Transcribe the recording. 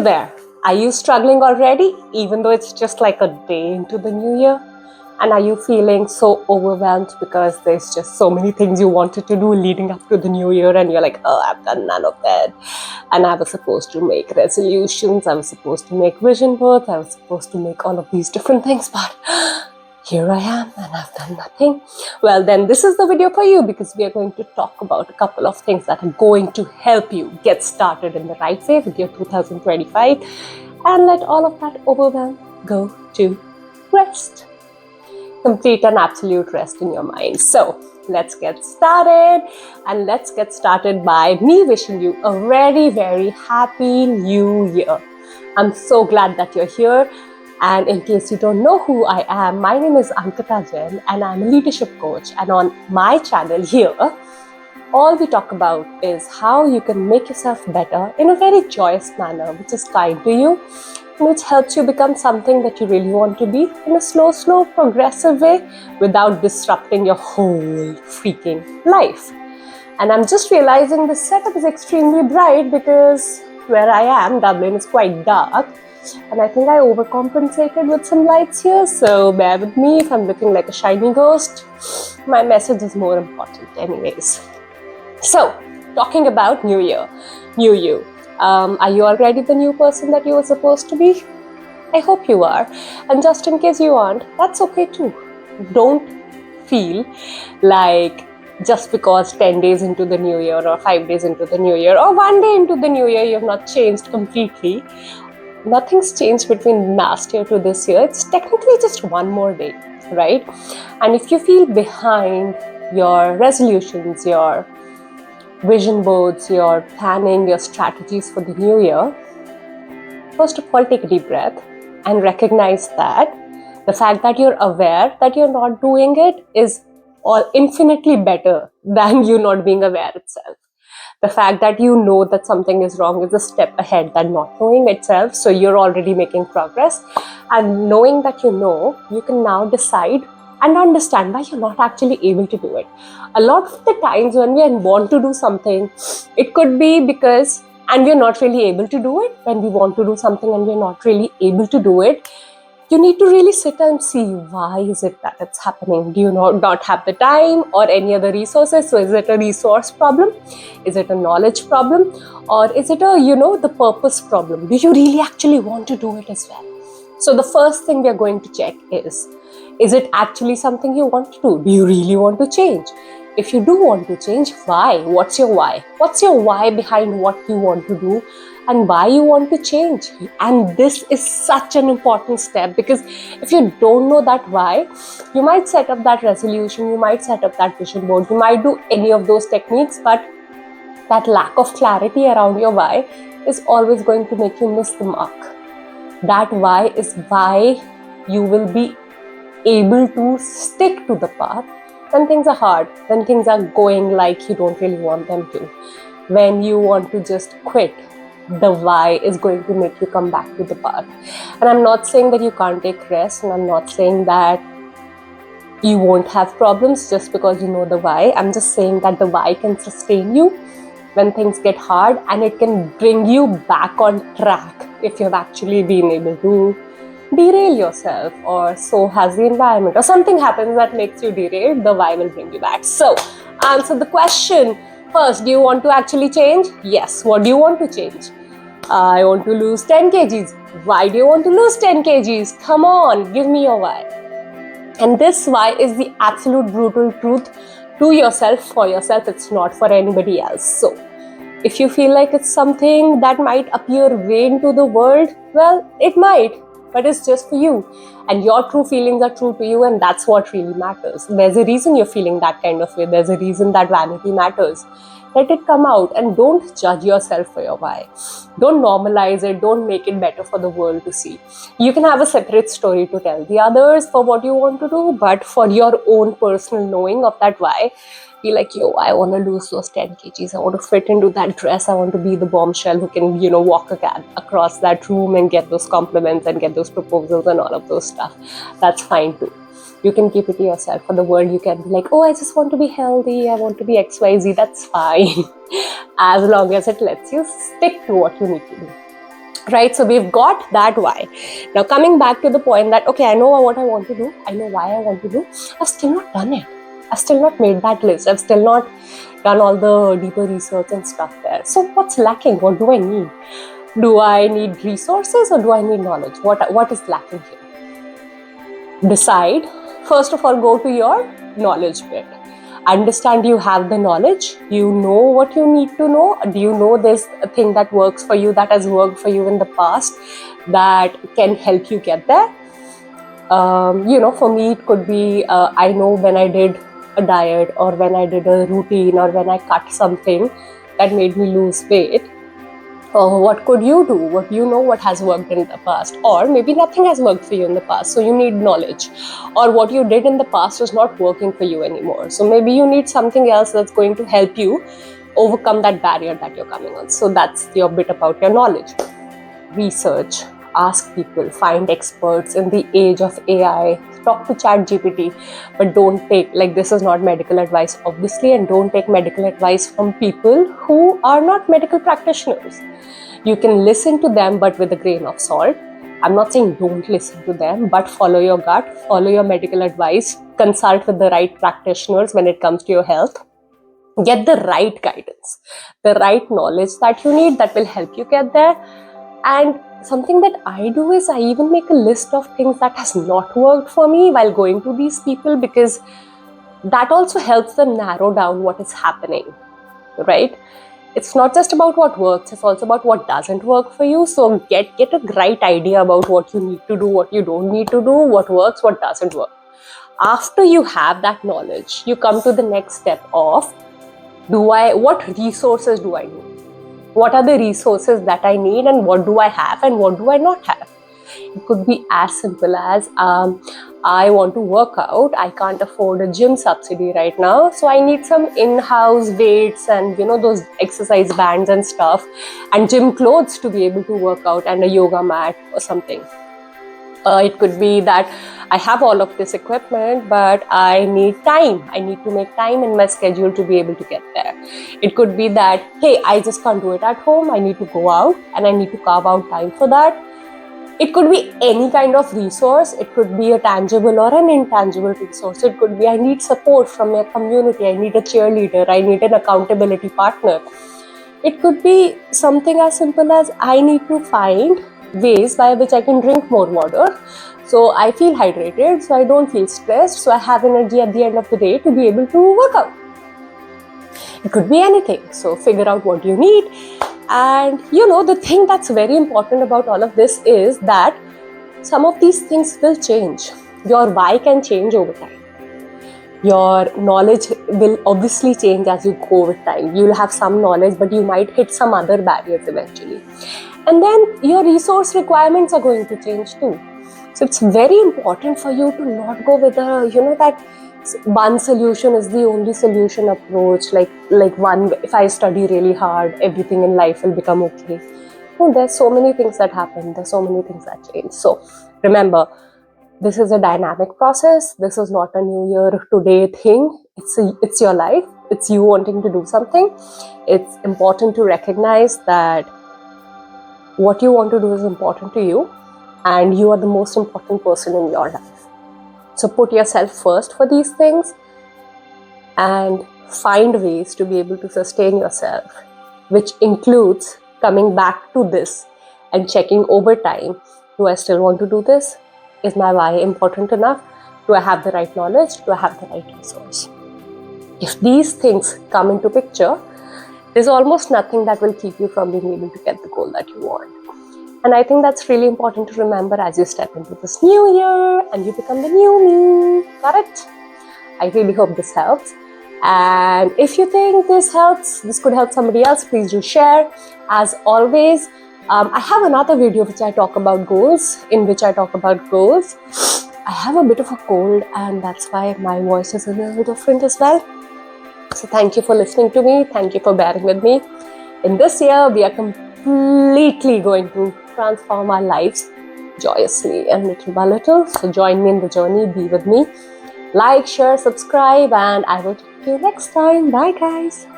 you there? Are you struggling already, even though it's just like a day into the new year? And are you feeling so overwhelmed because there's just so many things you wanted to do leading up to the new year, and you're like, oh, I've done none of that. And I was supposed to make resolutions, I was supposed to make vision boards, I was supposed to make all of these different things, but here I am and I've done nothing. Well, then this is the video for you, because we are going to talk about a couple of things that are going to help you get started in the right way with your 2025 and let all of that overwhelm go to rest. Complete and absolute rest in your mind. So let's get started, and let's get started by me wishing you a very, very happy new year. I'm so glad that you're here. And in case you don't know who I am, my name is Ankita Jain and I'm a leadership coach. And on my channel here, all we talk about is how you can make yourself better in a very joyous manner, which is kind to you, and which helps you become something that you really want to be in a slow, progressive way without disrupting your whole freaking life. And I'm just realizing the setup is extremely bright because where I am, Dublin, is quite dark. And I think I overcompensated with some lights here, so bear with me if I'm looking like a shiny ghost. My message is more important anyways. So, talking about New Year, new you. Are you already the new person that you were supposed to be? I hope you are. And just in case you aren't, that's okay too. Don't feel like just because 10 days into the new year or 5 days into the new year or 1 day into the new year, you have not changed completely. Nothing's changed between last year to this year. It's technically just one more day, right? And if you feel behind your resolutions, your vision boards, your planning, your strategies for the new year, first of all, take a deep breath and recognize that the fact that you're aware that you're not doing it is all infinitely better than you not being aware itself. The fact that you know that something is wrong is a step ahead than not knowing itself. So you're already making progress. And knowing that you know, you can now decide and understand why you're not actually able to do it. A lot of the times when we want to do something, it could be because, and we're not really able to do it, when we want to do something and we're not really able to do it, you need to really sit and see why is it that it's happening. Do you not have the time or any other resources? So is it a resource problem? Is it a knowledge problem? Or is it a, the purpose problem? Do you really actually want to do it as well? So the first thing we are going to check is it actually something you want to do? Do you really want to change? If you do want to change, why? What's your why? What's your why behind what you want to do and why you want to change? And this is such an important step, because if you don't know that why, you might set up that resolution, you might set up that vision board, you might do any of those techniques, but that lack of clarity around your why is always going to make you miss the mark. That why is why you will be able to stick to the path when things are hard, when things are going like you don't really want them to. When you want to just quit, the why is going to make you come back to the path. And I'm not saying that you can't take rest, and I'm not saying that you won't have problems just because you know the why. I'm just saying that the why can sustain you when things get hard, and it can bring you back on track if you've actually been able to derail yourself, or so has the environment, or something happens that makes you derail. The why will bring you back. So answer the question first. Do you want to actually change? Yes. What do you want to change? I want to lose 10 kgs. Why do you want to lose 10 kgs? Come on, give me your why. And this why is the absolute brutal truth to yourself, for yourself. It's not for anybody else. So if you feel like it's something that might appear vain to the world, well, it might, but it's just for you. And your true feelings are true to you, and that's what really matters. There's a reason you're feeling that kind of way. There's a reason that vanity matters. Let it come out, and don't judge yourself for your why. Don't normalize it. Don't make it better for the world to see. You can have a separate story to tell the others for what you want to do, but for your own personal knowing of that why, be like, yo, I want to lose those 10 kgs. I want to fit into that dress. I want to be the bombshell who can, walk across that room and get those compliments and get those proposals and all of those stuff. That's fine too. You can keep it to yourself. For the world, you can be like, oh, I just want to be healthy. I want to be XYZ. That's fine. As long as it lets you stick to what you need to do. right? So we've got that why. Now coming back to the point that, okay, I know what I want to do, I know why I want to do, I've still not done it. I've still not made that list. I've still not done all the deeper research and stuff there. So what's lacking? What do I need? Do I need resources or do I need knowledge? What is lacking here? Decide. First of all, go to your knowledge bit. Understand you have the knowledge. You know what you need to know. Do you know there's a thing that works for you, that has worked for you in the past, that can help you get there? For me, it could be I know when I did a diet or when I did a routine or when I cut something that made me lose weight. What could you do? What you know what has worked in the past, or maybe nothing has worked for you in the past, so you need knowledge, or what you did in the past is not working for you anymore, so maybe you need something else that's going to help you overcome that barrier that you're coming on. So that's your bit about your knowledge. Research, ask people, find experts. In the age of AI, talk to ChatGPT, but don't take, like, this is not medical advice obviously, and don't take medical advice from people who are not medical practitioners. You can listen to them, but with a grain of salt. I'm not saying don't listen to them, but follow your gut, follow your medical advice, consult with the right practitioners when it comes to your health. Get the right guidance, the right knowledge that you need that will help you get there. And something that I do is I even make a list of things that has not worked for me while going to these people, because that also helps them narrow down what is happening, right? It's not just about what works, it's also about what doesn't work for you. So get a right idea about what you need to do, what you don't need to do, what works, what doesn't work. After you have that knowledge, you come to the next step of, what resources do I need? What are the resources that I need, and what do I have and what do I not have? It could be as simple as, I want to work out, I can't afford a gym subsidy right now, so I need some in-house weights and those exercise bands and stuff, and gym clothes to be able to work out, and a yoga mat or something. It could be that I have all of this equipment, but I need time. I need to make time in my schedule to be able to get there. It could be that, hey, I just can't do it at home. I need to go out and I need to carve out time for that. It could be any kind of resource. It could be a tangible or an intangible resource. It could be I need support from my community. I need a cheerleader. I need an accountability partner. It could be something as simple as I need to find ways by which I can drink more water, so I feel hydrated, so I don't feel stressed, so I have energy at the end of the day to be able to work out. It could be anything. So figure out what you need. And the thing that's very important about all of this is that some of these things will change. Your why can change over time. Your knowledge will obviously change as you go with time. You'll have some knowledge, but you might hit some other barriers eventually. And then your resource requirements are going to change too. So it's very important for you to not go with that one solution is the only solution approach, like one, if I study really hard, everything in life will become okay. No, there's so many things that happen. There's so many things that change. So remember, this is a dynamic process. This is not a new year today thing. It's your life. It's you wanting to do something. It's important to recognize that what you want to do is important to you, and you are the most important person in your life. So put yourself first for these things and find ways to be able to sustain yourself, which includes coming back to this and checking over time, do I still want to do this? Is my why important enough? Do I have the right knowledge? Do I have the right resource? If these things come into picture, there's almost nothing that will keep you from being able to get the goal that you want. And I think that's really important to remember as you step into this new year and you become the new me. Got it? I really hope this helps. And if you think this helps, this could help somebody else, please do share. As always, I have another video in which I talk about goals. I have a bit of a cold, and that's why my voice is a little different as well. So thank you for listening to me. Thank you for bearing with me. In this year, we are completely going to transform our lives joyously and little by little. So join me in the journey. Be with me. Like, share, subscribe, and I will talk to you next time. Bye, guys.